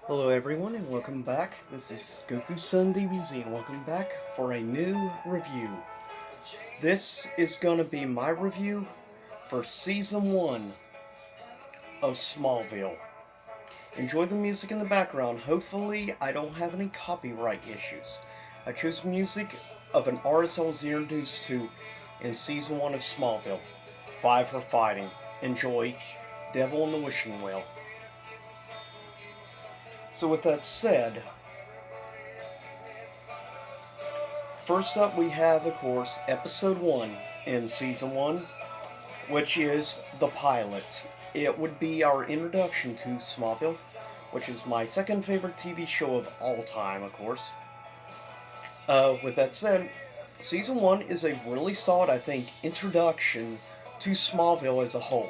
Hello everyone and welcome back. This is Goku-san DBZ and welcome back for a new review. This is going to be my review for Season 1 of Smallville. Enjoy the music in the background. Hopefully I don't have any copyright issues. I chose music of an artist I was introduced to in Season 1 of Smallville. 5 for Fighting. Enjoy Devil in the Wishing Well. So with that said, first up we have, of course, Episode 1 in Season 1, which is the pilot. It would be our introduction to Smallville, which is my second favorite TV show of all time, of course. With that said, Season 1 is a really solid, I think, introduction to Smallville as a whole.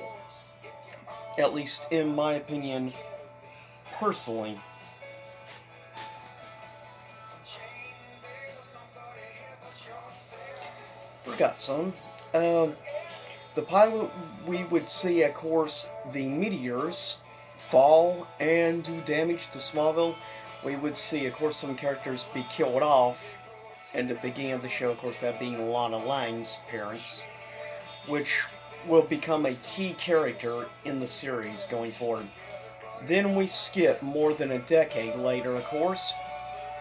At least in my opinion, personally. Forgot some. The pilot, we would see, of course, the meteors fall and do damage to Smallville. We would see, of course, some characters be killed off. And at the beginning of the show, of course, that being Lana Lang's parents, which will become a key character in the series going forward. Then we skip more than a decade later, of course,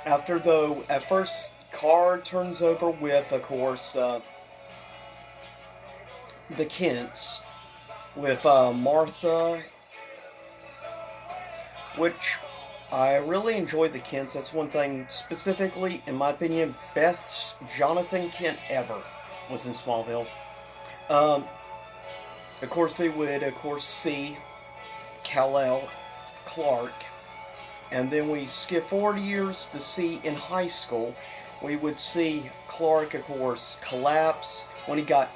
after though at first Carr turns over with, of course, the Kents, with Martha, which I really enjoyed the Kents. That's one thing, specifically, in my opinion, Beth's Jonathan Kent ever was in Smallville. Of course, they would, of course, see Kal-El, Clark, and then we skip 40 years to see in high school, we would see Clark, of course, collapse when he got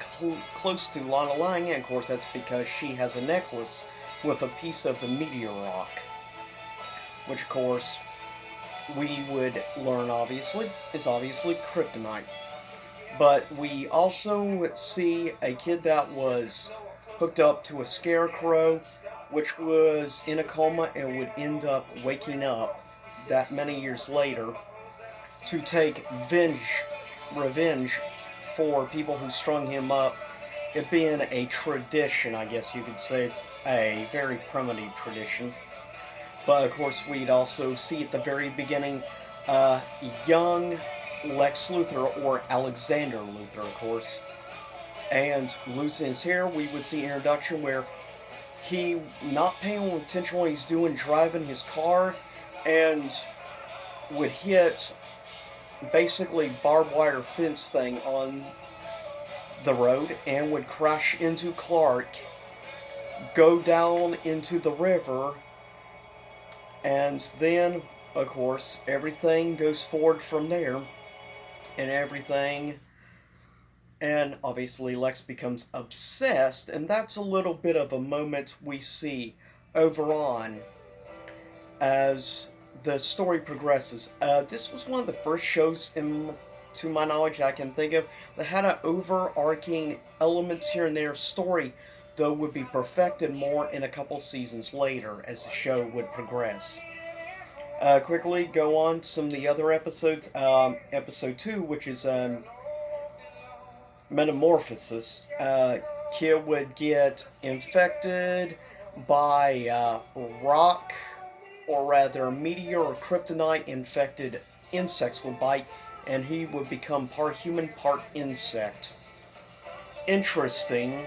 close to Lana Lang, and of course that's because she has a necklace with a piece of the meteor rock. Which, of course, we would learn, obviously, is obviously kryptonite. But we also see a kid that was hooked up to a scarecrow, which was in a coma and would end up waking up that many years later to take revenge for people who strung him up. It being a tradition, I guess you could say, a very primitive tradition. But of course, we'd also see at the very beginning young Lex Luthor, or Alexander Luthor, of course, and losing his hair. We would see an introduction where he not paying attention to what he's doing, driving his car, and would hit basically barbed wire fence thing on the road and would crash into Clark, go down into the river, and then, of course, everything goes forward from there, and obviously Lex becomes obsessed, and that's a little bit of a moment we see over on as the story progresses. This was one of the first shows, to my knowledge, I can think of that had an overarching elements here and there story, though would be perfected more in a couple seasons later as the show would progress. Quickly go on some of the other episodes. Episode 2, which is Metamorphosis. Kid would get infected by rock, or rather meteor or kryptonite infected insects would bite, and he would become part human, part insect. Interesting.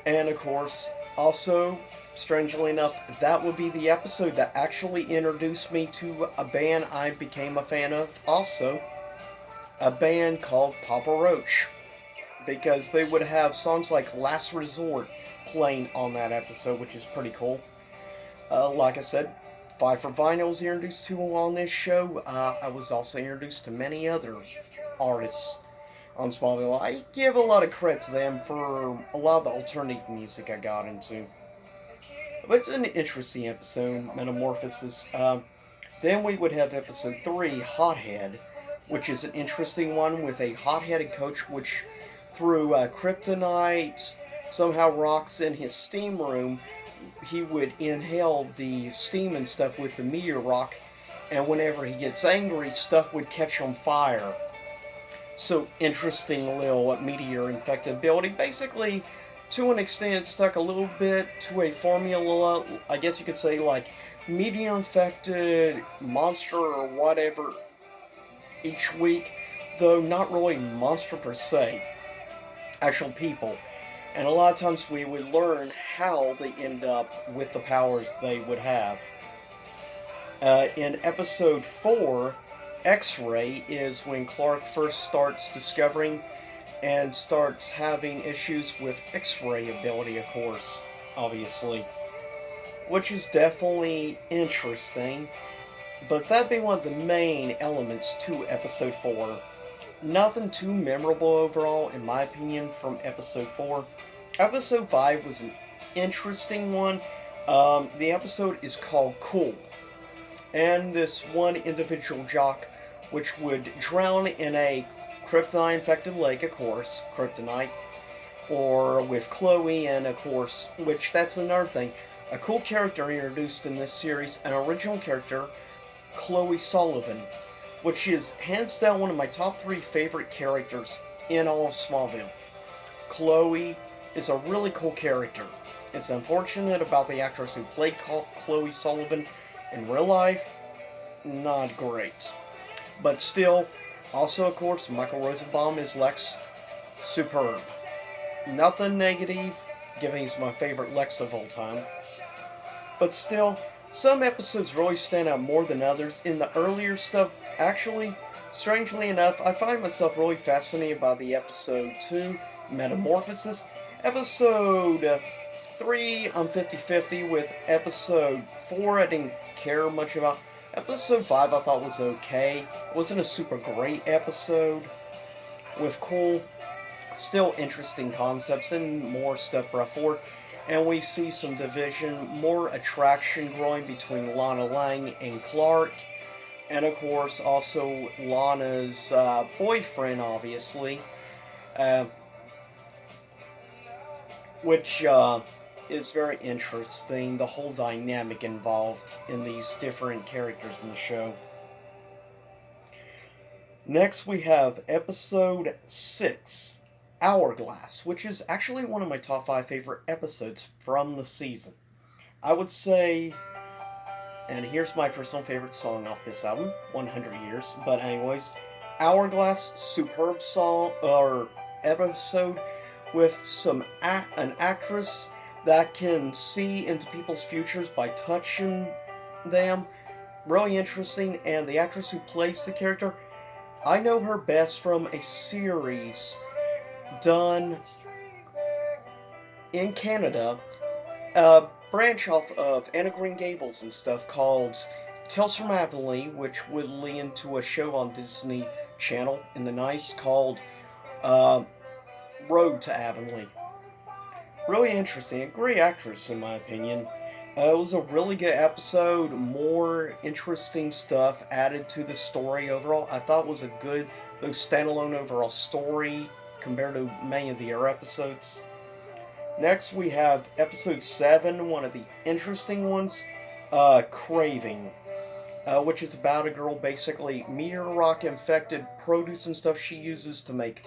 And of course, also, strangely enough, that would be the episode that actually introduced me to a band I became a fan of also. A band called Papa Roach. Because they would have songs like Last Resort playing on that episode, which is pretty cool. Like I said, 5 for Vinyl was introduced to on this show. I was also introduced to many other artists on Smallville. I give a lot of credit to them for a lot of the alternative music I got into. But it's an interesting episode, Metamorphosis. Then we would have episode 3, Hothead, which is an interesting one with a hot-headed coach which through kryptonite somehow rocks in his steam room he would inhale the steam and stuff with the meteor rock, and whenever he gets angry, stuff would catch on fire. So interesting little meteor infected ability. Basically, to an extent, stuck a little bit to a formula. I guess you could say like meteor infected monster or whatever each week, though not really monster per se, actual people. And a lot of times we would learn how they end up with the powers they would have. In episode 4, X-Ray is when Clark first starts discovering and starts having issues with X-Ray ability, of course, obviously. Which is definitely interesting, but that'd be one of the main elements to episode 4. Nothing too memorable overall, in my opinion, from episode 4. Episode 5 was an interesting one. The episode is called Cool. And this one individual jock, which would drown in a kryptonite-infected lake, of course, kryptonite, or with Chloe, and of course, which that's another thing, a cool character introduced in this series, an original character, Chloe Sullivan, which is hands down one of my top 3 favorite characters in all of Smallville. Chloe is a really cool character. It's unfortunate about the actress who played Chloe Sullivan in real life, not great. But still, also of course, Michael Rosenbaum is Lex, superb. Nothing negative, given he's my favorite Lex of all time. But still, some episodes really stand out more than others. In the earlier stuff, actually, strangely enough, I find myself really fascinated by the episode 2, Metamorphosis. Episode 3, I'm 50-50 with. Episode 4, I didn't care much about. Episode 5, I thought was okay. It wasn't a super great episode. With cool, still interesting concepts and more stuff brought forward. And we see some division, more attraction growing between Lana Lang and Clark. And of course, also Lana's boyfriend, obviously. Which is very interesting, the whole dynamic involved in these different characters in the show. Next we have episode 6, Hourglass, which is actually one of my top 5 favorite episodes from the season. I would say, and here's my personal favorite song off this album, 100 Years, but anyways, Hourglass, superb song, or episode, with an actress that can see into people's futures by touching them. Really interesting, and the actress who plays the character, I know her best from a series done in Canada, a branch off of Anna Green Gables and stuff, called Tales from Avonlea, which would lead into a show on Disney Channel in the 90s called Road to Avonlea. Really interesting. A great actress, in my opinion. It was a really good episode. More interesting stuff added to the story overall. I thought it was a good, though standalone overall story compared to many of the other episodes. Next, we have episode 7, one of the interesting ones, Craving, which is about a girl basically meteor rock infected produce and stuff she uses to make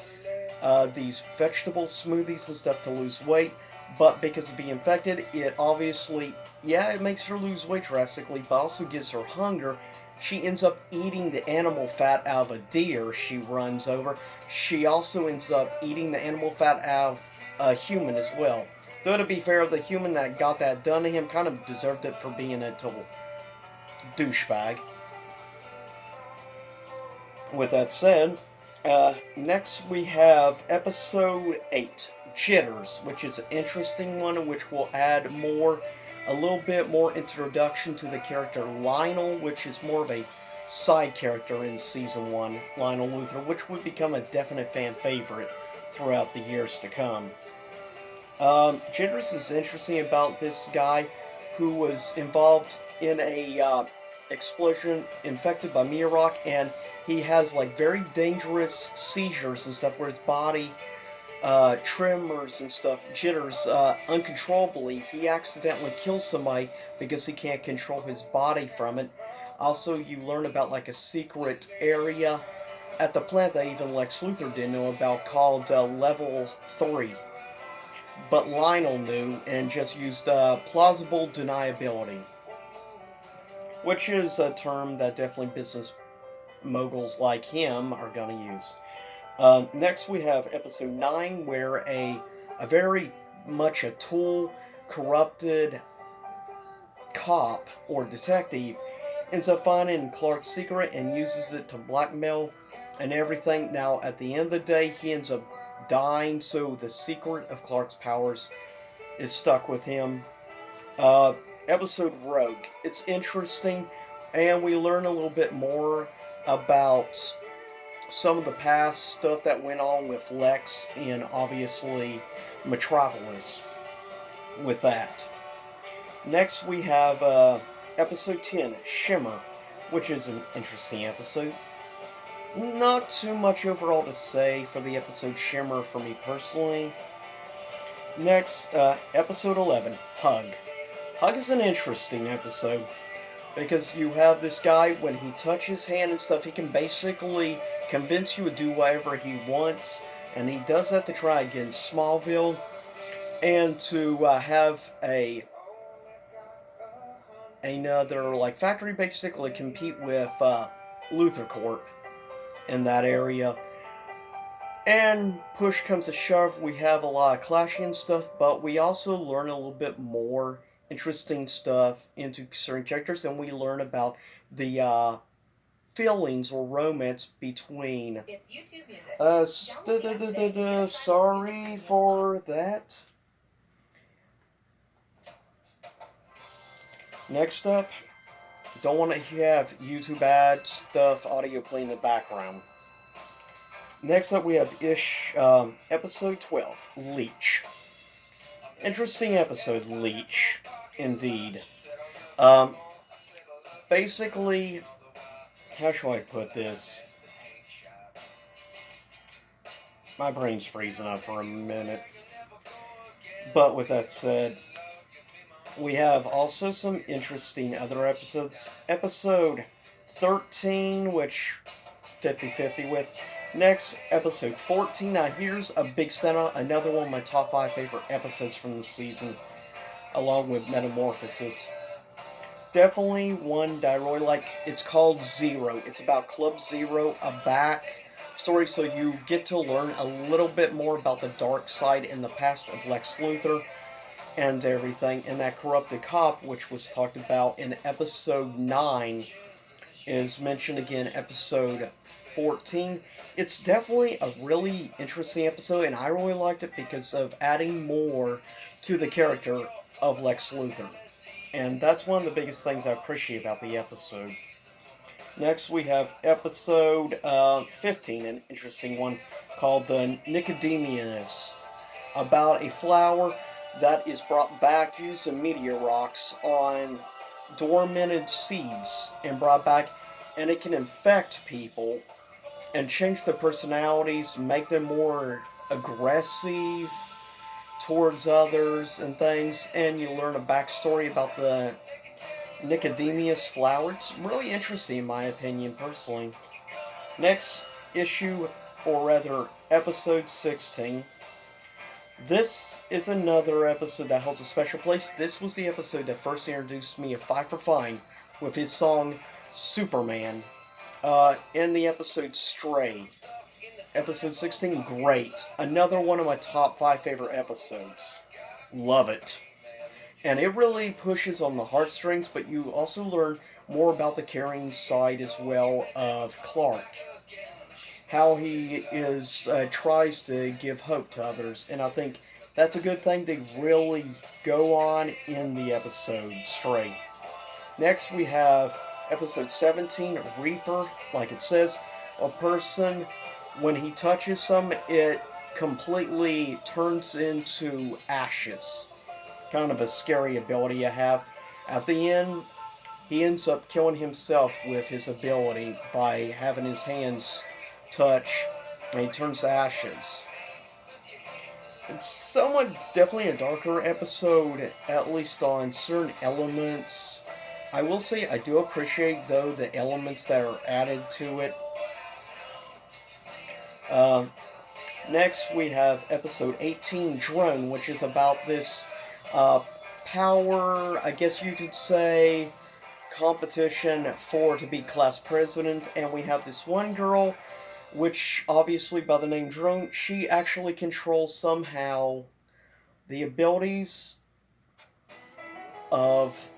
these vegetable smoothies and stuff to lose weight, but because of being infected, it obviously, it makes her lose weight drastically, but also gives her hunger. She ends up eating the animal fat out of a deer she runs over. She also ends up eating the animal fat out of a human as well. Though to be fair, the human that got that done to him kind of deserved it for being a total douchebag. With that said, next we have episode 8, Jitters, which is an interesting one, which will add a little bit more introduction to the character Lionel, which is more of a side character in season 1, Lionel Luthor, which would become a definite fan favorite throughout the years to come. Jitters is interesting about this guy who was involved in a explosion infected by meteor rock, and he has like very dangerous seizures and stuff where his body tremors and stuff, jitters, uncontrollably. He accidentally kills somebody because he can't control his body from it. Also, you learn about like a secret area at the plant that even Lex Luthor didn't know about called Level 3. But Lionel knew and just used plausible deniability, which is a term that definitely business moguls like him are going to use. Next, we have episode 9, where a very much a tool, corrupted cop or detective ends up finding Clark's secret and uses it to blackmail and everything. Now, at the end of the day, he ends up dying, so the secret of Clark's powers is stuck with him. Uh, Episode Rogue. It's interesting, and we learn a little bit more about some of the past stuff that went on with Lex and obviously Metropolis with that. Next, we have episode 10, Shimmer, which is an interesting episode. Not too much overall to say for the episode Shimmer for me personally. Next, episode 11, Hug. Hug is an interesting episode because you have this guy, when he touches hand and stuff, he can basically convince you to do whatever he wants, and he does that to try against Smallville and to have another like factory basically compete with Luthor Corp in that area. And push comes to shove, we have a lot of clashing and stuff, but we also learn a little bit more interesting stuff into certain characters, and we learn about the feelings or romance between. It's YouTube music. Sorry for that. Next up, don't want to have YouTube ad stuff, audio playing in the background. Next up, we have episode 12, Leech. Interesting episode, Leech, indeed. Basically, how shall I put this? My brain's freezing up for a minute. But with that said, we have also some interesting other episodes. Episode 13, which 50-50 with. Next, episode 14. Now, here's a big standout. Another one of my top 5 favorite episodes from the season, along with Metamorphosis. Definitely one that I really like. It's called Zero. It's about Club Zero, a back story, so you get to learn a little bit more about the dark side and the past of Lex Luthor and everything. And that corrupted cop, which was talked about in episode 9, is mentioned again episode 14. It's definitely a really interesting episode, and I really liked it because of adding more to the character of Lex Luthor. And that's one of the biggest things I appreciate about the episode. Next, we have episode 15, an interesting one called the Nicodemus, about a flower that is brought back using meteor rocks on dormanted seeds and brought back, and it can infect people and change their personalities, make them more aggressive towards others and things, and you learn a backstory about the Nicodemus flower. It's really interesting in my opinion, personally. Next issue, or rather episode 16. This is another episode that holds a special place. This was the episode that first introduced me to Five for Fine with his song Superman. In the episode Stray. Episode 16, great. Another one of my top 5 favorite episodes. Love it. And it really pushes on the heartstrings, but you also learn more about the caring side as well of Clark. How he tries to give hope to others, and I think that's a good thing to really go on in the episode Stray. Next we have episode 17, Reaper. Like it says, a person, when he touches some, it completely turns into ashes. Kind of a scary ability I have. At the end, he ends up killing himself with his ability by having his hands touch, and he turns to ashes. It's somewhat definitely a darker episode, at least on certain elements. I will say I do appreciate, though, the elements that are added to it. Uh, Next, we have episode 18, Drone, which is about this uh, power, I guess you could say, competition for to be class president. And we have this one girl, which obviously by the name Drone, she actually controls somehow the abilities of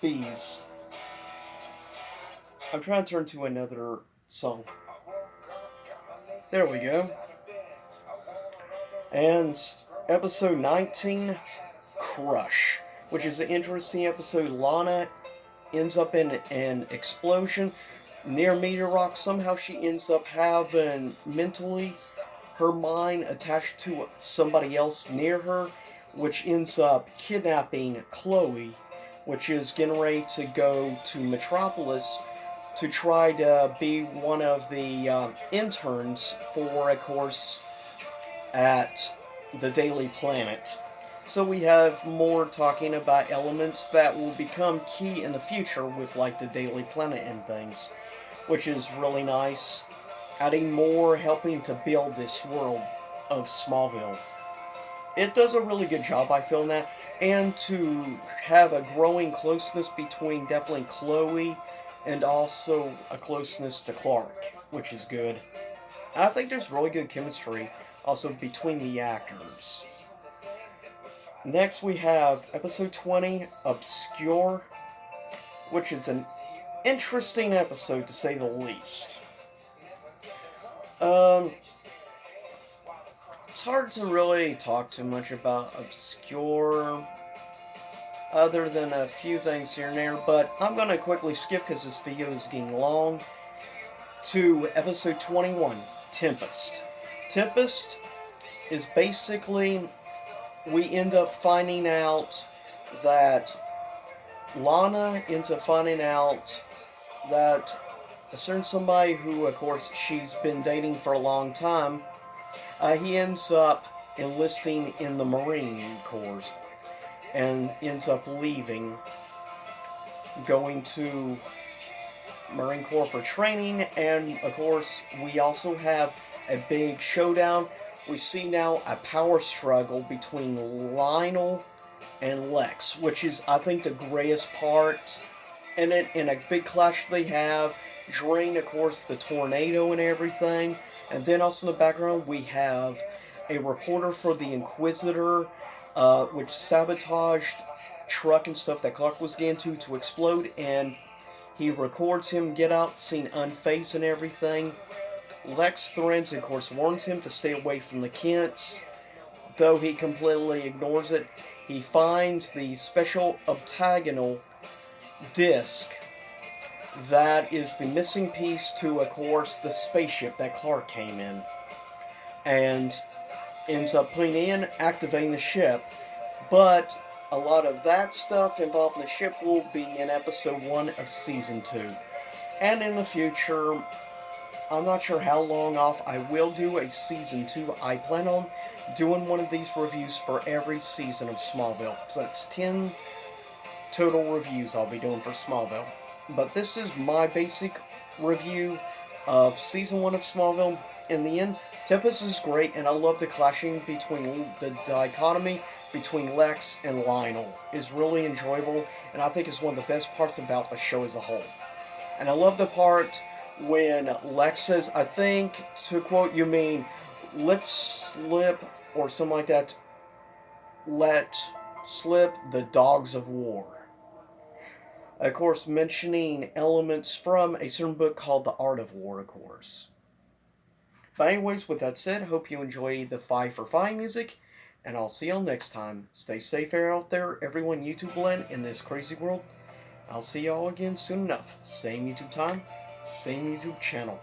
bees. I'm trying to turn to another song. There we go. And episode 19, Crush, which is an interesting episode. Lana ends up in an explosion near Meteor Rock. Somehow she ends up having mentally her mind attached to somebody else near her, which ends up kidnapping Chloe, which is getting ready to go to Metropolis to try to be one of the interns for a course at the Daily Planet. So we have more talking about elements that will become key in the future with like the Daily Planet and things, which is really nice. Adding more, helping to build this world of Smallville. It does a really good job, I feel, in that. And to have a growing closeness between definitely Chloe and also a closeness to Clark, which is good. I think there's really good chemistry also between the actors. Next we have episode 20, Obscure, which is an interesting episode to say the least. It's hard to really talk too much about Obscure, other than a few things here and there, but I'm going to quickly skip because this video is getting long, to episode 21, Tempest. Tempest is basically, we end up finding out that Lana ends up finding out that a certain somebody who, of course, she's been dating for a long time, he ends up enlisting in the Marine Corps and ends up leaving, going to Marine Corps for training. And of course we also have a big showdown. We see now a power struggle between Lionel and Lex, which is, I think, the greatest part in it, in a big clash they have during, of course, the tornado and everything. And then also in the background we have a reporter for the Inquisitor, which sabotaged truck and stuff that Clark was getting to explode, and he records him get out, seen unfazed and everything. Lex threatens, of course, warns him to stay away from the Kents, though he completely ignores it. He finds the special octagonal disc that is the missing piece to, of course, the spaceship that Clark came in, and ends up putting in, activating the ship. But a lot of that stuff involved in the ship will be in episode 1 of season 2. And in the future, I'm not sure how long off, I will do a season 2. I plan on doing one of these reviews for every season of Smallville. So that's 10 total reviews I'll be doing for Smallville. But this is my basic review of season 1 of Smallville. In the end, Tempest is great, and I love the clashing between the dichotomy between Lex and Lionel is really enjoyable, and I think it's one of the best parts about the show as a whole. And I love the part when Lex says, I think, to quote, you mean, lip slip, or something like that, let slip the dogs of war. Of course, mentioning elements from a certain book called The Art of War, of course. But anyways, with that said, hope you enjoy the 5 for 5 music, and I'll see y'all next time. Stay safe out there, everyone YouTube land in this crazy world. I'll see y'all again soon enough. Same YouTube time, same YouTube channel.